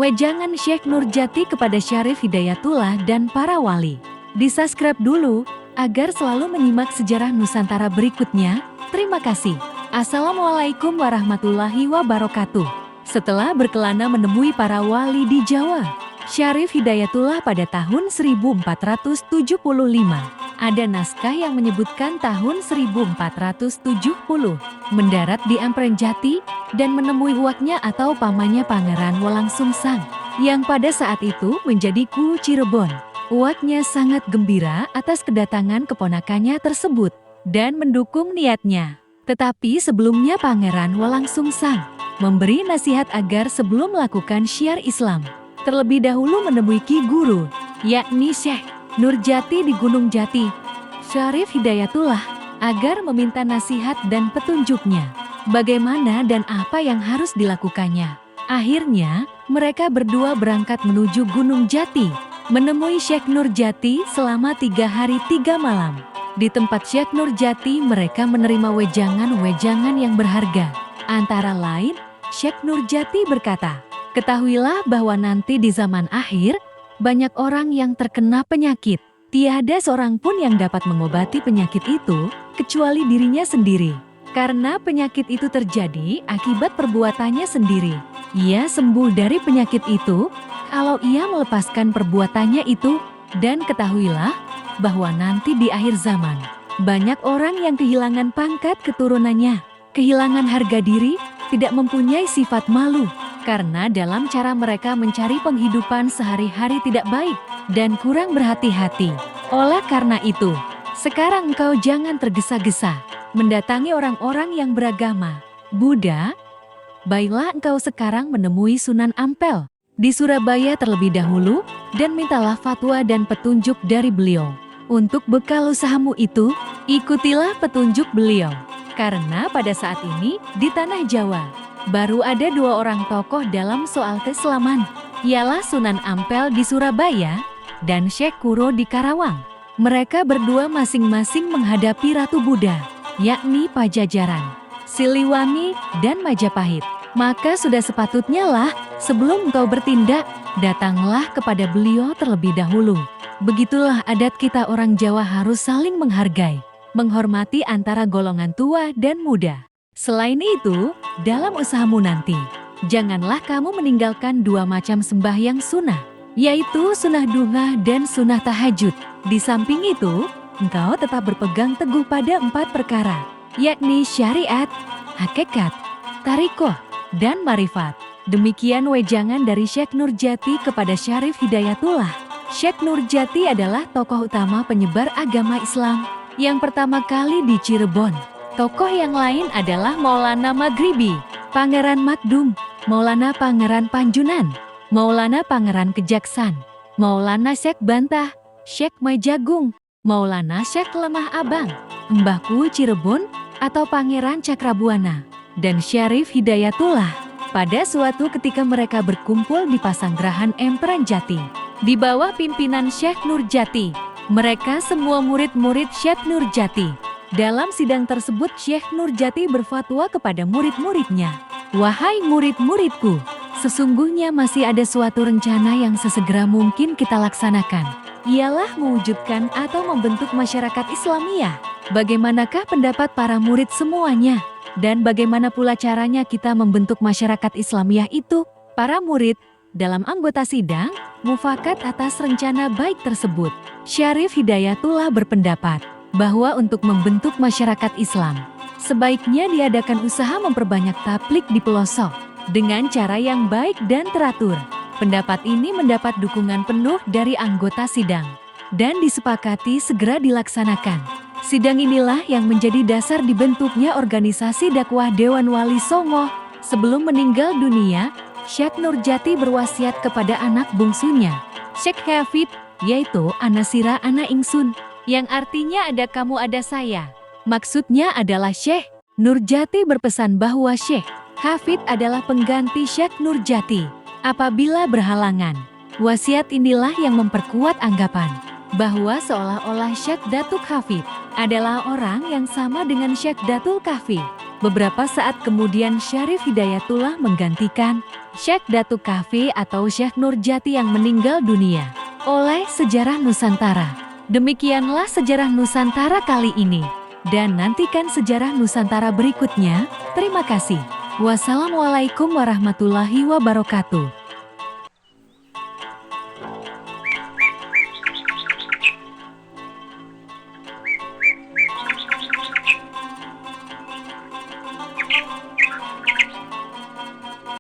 Wejangan Syekh Nurjati kepada Syarif Hidayatullah dan para wali. Di-subscribe dulu, agar selalu menyimak sejarah Nusantara berikutnya. Terima kasih. Assalamualaikum warahmatullahi wabarakatuh. Setelah berkelana menemui para wali di Jawa, Syarif Hidayatullah pada tahun 1475. Ada naskah yang menyebutkan tahun 1470, mendarat di Amprenjati dan menemui uaknya atau pamannya Pangeran Wolang Sungsang, yang pada saat itu menjadi Ku Cirebon. Uaknya sangat gembira atas kedatangan keponakannya tersebut dan mendukung niatnya. Tetapi sebelumnya Pangeran Wolang Sungsang memberi nasihat agar sebelum melakukan syiar Islam, terlebih dahulu menemui Ki Guru, yakni Syekh Nurjati di Gunung Jati, Syarif Hidayatullah, agar meminta nasihat dan petunjuknya, bagaimana dan apa yang harus dilakukannya. Akhirnya, mereka berdua berangkat menuju Gunung Jati, menemui Syekh Nurjati selama 3 hari 3 malam. Di tempat Syekh Nurjati mereka menerima wejangan-wejangan yang berharga. Antara lain, Syekh Nurjati berkata, "Ketahuilah bahwa nanti di zaman akhir, banyak orang yang terkena penyakit. Tiada seorang pun yang dapat mengobati penyakit itu, kecuali dirinya sendiri. Karena penyakit itu terjadi akibat perbuatannya sendiri. Ia sembuh dari penyakit itu, kalau ia melepaskan perbuatannya itu. Dan ketahuilah, bahwa nanti di akhir zaman, banyak orang yang kehilangan pangkat keturunannya, kehilangan harga diri, tidak mempunyai sifat malu. Karena dalam cara mereka mencari penghidupan sehari-hari tidak baik dan kurang berhati-hati. Oleh karena itu, sekarang engkau jangan tergesa-gesa mendatangi orang-orang yang beragama Buddha. Baiklah engkau sekarang menemui Sunan Ampel di Surabaya terlebih dahulu dan mintalah fatwa dan petunjuk dari beliau. Untuk bekal usahamu itu, ikutilah petunjuk beliau. Karena pada saat ini di tanah Jawa baru ada 2 orang tokoh dalam soal keislaman, ialah Sunan Ampel di Surabaya dan Syekh Kuro di Karawang. Mereka berdua masing-masing menghadapi Ratu Buddha, yakni Pajajaran, Siliwangi, dan Majapahit. Maka sudah sepatutnya lah, sebelum engkau bertindak, datanglah kepada beliau terlebih dahulu. Begitulah adat kita orang Jawa, harus saling menghargai, menghormati antara golongan tua dan muda. Selain itu, dalam usahamu nanti, janganlah kamu meninggalkan 2 macam sembahyang sunnah, yaitu sunnah duha dan sunnah tahajud. Di samping itu, engkau tetap berpegang teguh pada 4 perkara, yakni syariat, hakikat, tarikoh, dan marifat. Demikian wejangan dari Syekh Nurjati kepada Syarif Hidayatullah. Syekh Nurjati adalah tokoh utama penyebar agama Islam yang pertama kali di Cirebon. Tokoh yang lain adalah Maulana Maghribi, Pangeran Makdum, Maulana Pangeran Panjunan, Maulana Pangeran Kejaksan, Maulana Syekh Bantah, Syekh Majagung, Maulana Syekh Lemah Abang, Mbahku Cirebon atau Pangeran Cakrabuana, dan Syarif Hidayatullah. Pada suatu ketika mereka berkumpul di Pasanggerahan Amprenjati, di bawah pimpinan Syekh Nurjati. Mereka semua murid-murid Syekh Nurjati. Dalam sidang tersebut Syekh Nurjati berfatwa kepada murid-muridnya, "Wahai murid-muridku, sesungguhnya masih ada suatu rencana yang sesegera mungkin kita laksanakan. Ialah mewujudkan atau membentuk masyarakat Islamiyah. Bagaimanakah pendapat para murid semuanya? Dan bagaimana pula caranya kita membentuk masyarakat Islamiyah itu?" Para murid dalam anggota sidang mufakat atas rencana baik tersebut. Syarif Hidayatullah berpendapat bahwa untuk membentuk masyarakat Islam, sebaiknya diadakan usaha memperbanyak tablik di pelosok dengan cara yang baik dan teratur. Pendapat ini mendapat dukungan penuh dari anggota sidang dan disepakati segera dilaksanakan. Sidang inilah yang menjadi dasar dibentuknya organisasi dakwah Dewan Wali Songo. Sebelum meninggal dunia, Syekh Nurjati berwasiat kepada anak bungsunya, Syekh Hafid, yaitu Anasira Ana Ingsun, yang artinya ada kamu ada saya. Maksudnya adalah Syekh Nurjati berpesan bahwa Syekh Hafid adalah pengganti Syekh Nurjati apabila berhalangan. Wasiat inilah yang memperkuat anggapan bahwa seolah-olah Syekh Datuk Hafid adalah orang yang sama dengan Syekh Datul Kahfi. Beberapa saat kemudian Syarif Hidayatullah menggantikan Syekh Datuk Kahfi atau Syekh Nurjati yang meninggal dunia oleh Sejarah Nusantara. Demikianlah Sejarah Nusantara kali ini. Dan nantikan Sejarah Nusantara berikutnya. Terima kasih. Wassalamualaikum warahmatullahi wabarakatuh.